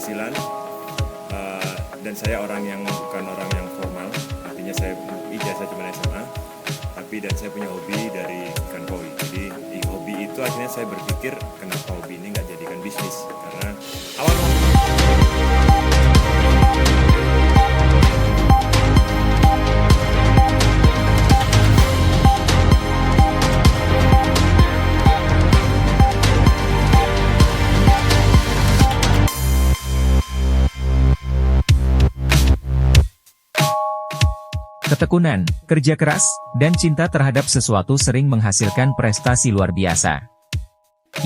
penghasilan, dan saya bukan orang yang formal, artinya saya ijazah cuma SMA, dan saya punya hobi dari ikan koi. Jadi di hobi itu akhirnya saya berpikir kenapa hobi ini nggak jadikan bisnis, karena awal Ketekunan, kerja keras, dan cinta terhadap sesuatu sering menghasilkan prestasi luar biasa.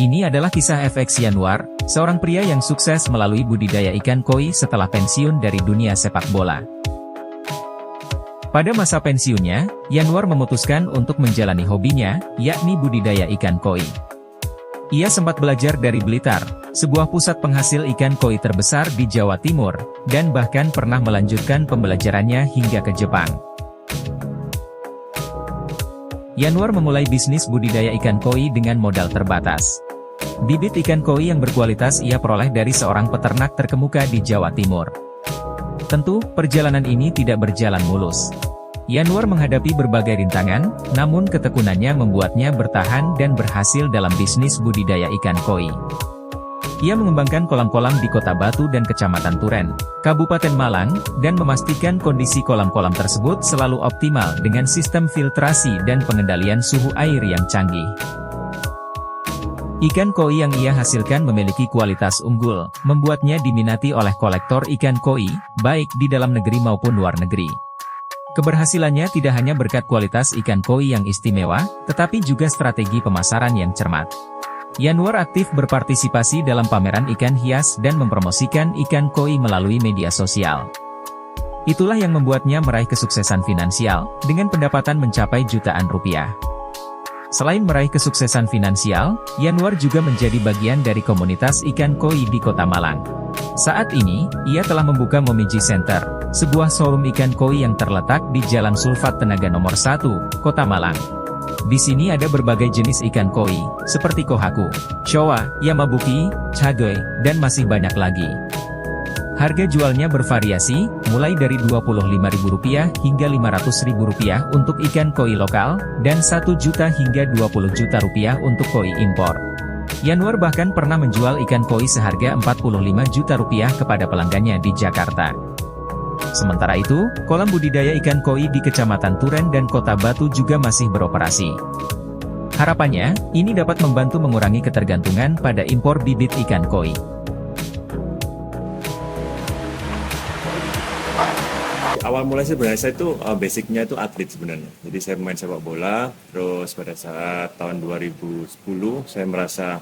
Ini adalah kisah FX Yanwar, seorang pria yang sukses melalui budidaya ikan koi setelah pensiun dari dunia sepak bola. Pada masa pensiunnya, Yanwar memutuskan untuk menjalani hobinya, yakni budidaya ikan koi. Ia sempat belajar dari Blitar, sebuah pusat penghasil ikan koi terbesar di Jawa Timur, dan bahkan pernah melanjutkan pembelajarannya hingga ke Jepang. Yanwar memulai bisnis budidaya ikan koi dengan modal terbatas. Bibit ikan koi yang berkualitas ia peroleh dari seorang peternak terkemuka di Jawa Timur. Tentu, perjalanan ini tidak berjalan mulus. Yanwar menghadapi berbagai rintangan, namun ketekunannya membuatnya bertahan dan berhasil dalam bisnis budidaya ikan koi. Ia mengembangkan kolam-kolam di Kota Batu dan Kecamatan Turen, Kabupaten Malang, dan memastikan kondisi kolam-kolam tersebut selalu optimal dengan sistem filtrasi dan pengendalian suhu air yang canggih. Ikan koi yang ia hasilkan memiliki kualitas unggul, membuatnya diminati oleh kolektor ikan koi, baik di dalam negeri maupun luar negeri. Keberhasilannya tidak hanya berkat kualitas ikan koi yang istimewa, tetapi juga strategi pemasaran yang cermat. Yanwar aktif berpartisipasi dalam pameran ikan hias dan mempromosikan ikan koi melalui media sosial. Itulah yang membuatnya meraih kesuksesan finansial, dengan pendapatan mencapai jutaan rupiah. Selain meraih kesuksesan finansial, Yanwar juga menjadi bagian dari komunitas ikan koi di Kota Malang. Saat ini, ia telah membuka Momiji Center, sebuah showroom ikan koi yang terletak di Jalan Sulfat Tenaga Nomor 1, Kota Malang. Di sini ada berbagai jenis ikan koi, seperti kohaku, showa, yamabuki, chagoy, dan masih banyak lagi. Harga jualnya bervariasi, mulai dari Rp25.000 hingga Rp500.000 untuk ikan koi lokal, dan Rp1 juta hingga Rp20 juta untuk koi impor. Yanwar bahkan pernah menjual ikan koi seharga Rp45 juta kepada pelanggannya di Jakarta. Sementara itu, kolam budidaya ikan koi di Kecamatan Turen dan Kota Batu juga masih beroperasi. Harapannya, ini dapat membantu mengurangi ketergantungan pada impor bibit ikan koi. awal mulai sebenarnya saya itu basicnya itu atlet sebenarnya. Jadi saya main sepak bola, terus pada saat tahun 2010 saya merasa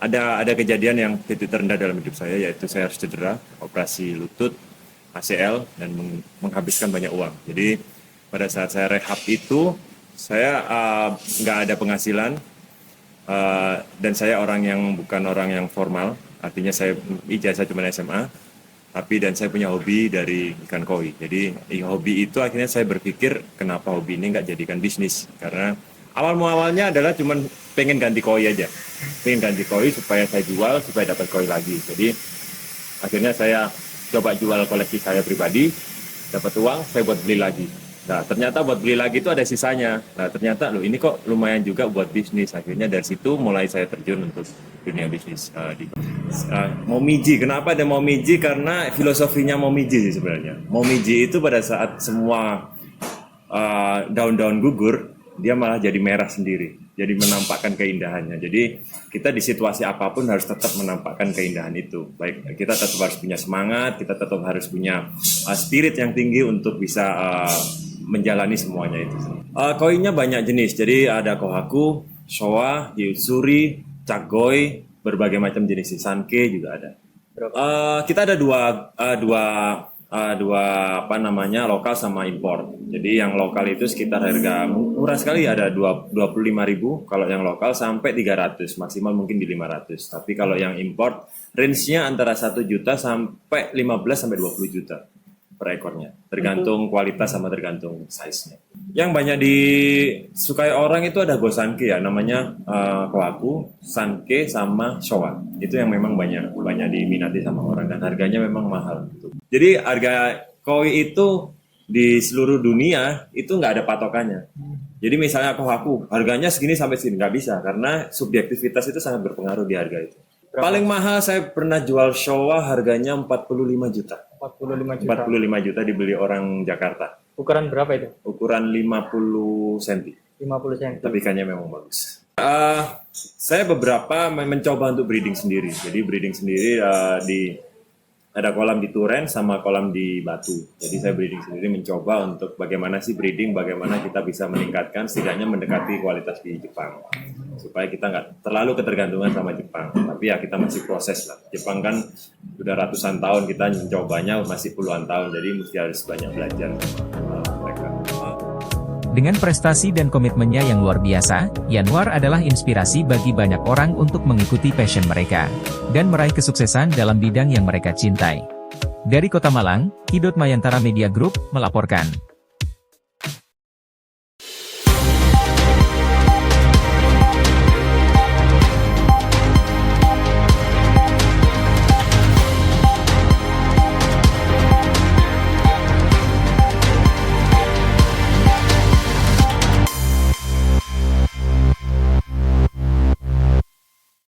ada kejadian yang titik terendah dalam hidup saya, yaitu saya harus cedera, operasi lutut, ACL, dan menghabiskan banyak uang. Jadi pada saat saya rehab itu, saya nggak ada penghasilan, dan saya bukan orang yang formal, artinya saya ijazah cuma SMA, dan saya punya hobi dari ikan koi. Jadi hobi itu akhirnya saya berpikir kenapa hobi ini nggak jadikan bisnis, karena awalnya adalah cuma pengen ganti koi aja, pengen ganti koi supaya saya jual, supaya dapat koi lagi. Jadi akhirnya saya coba jual koleksi saya pribadi, dapat uang, saya buat beli lagi. Nah, ternyata buat beli lagi itu ada sisanya. Nah, ternyata loh ini kok lumayan juga buat bisnis. Akhirnya dari situ mulai saya terjun untuk dunia bisnis. Momiji, kenapa ada Momiji? Karena filosofinya Momiji sih sebenarnya. Momiji itu pada saat semua daun-daun gugur, dia malah jadi merah sendiri. Jadi menampakkan keindahannya. Jadi kita di situasi apapun harus tetap menampakkan keindahan itu. Baik, kita tetap harus punya semangat, kita tetap harus punya spirit yang tinggi untuk bisa menjalani semuanya itu. Koinnya banyak jenis. Jadi ada kohaku, showa, yusuri, chagoy, berbagai macam jenis. Sanke juga ada. Kita ada dua lokal sama impor. Jadi yang lokal itu sekitar harga murah sekali, ada 25.000 kalau yang lokal, sampai 300, maksimal mungkin di 500. Tapi kalau yang impor range-nya antara 1 juta sampai 15 sampai 20 juta per ekornya, tergantung kualitas sama tergantung size-nya. Yang banyak disukai orang itu ada Gosanke ya, namanya Kohaku, Sanke sama Showa. Itu yang memang banyak diminati sama orang dan harganya memang mahal. Jadi harga koi itu di seluruh dunia itu nggak ada patokannya. Jadi misalnya Kohaku harganya segini sampai sini nggak bisa karena subjektivitas itu sangat berpengaruh di harga itu. Paling mahal saya pernah jual Showa harganya 45 juta. 45 juta. 45 juta dibeli orang Jakarta. Ukuran berapa itu? Ukuran 50 cm. 50 cm. Tapi ikannya memang bagus. Saya beberapa mencoba untuk breeding sendiri. Jadi breeding sendiri ada kolam di Turen sama kolam di Batu. Jadi saya breeding sendiri mencoba untuk bagaimana sih breeding, bagaimana kita bisa meningkatkan setidaknya mendekati kualitas di Jepang. Supaya kita nggak terlalu ketergantungan sama Jepang. Tapi ya kita masih proses lah. Jepang kan sudah ratusan tahun, kita mencobanya masih puluhan tahun. Jadi mesti harus banyak belajar sama mereka. Dengan prestasi dan komitmennya yang luar biasa, Yanwar adalah inspirasi bagi banyak orang untuk mengikuti passion mereka dan meraih kesuksesan dalam bidang yang mereka cintai. Dari Kota Malang, Kidot Mayantara Media Group melaporkan.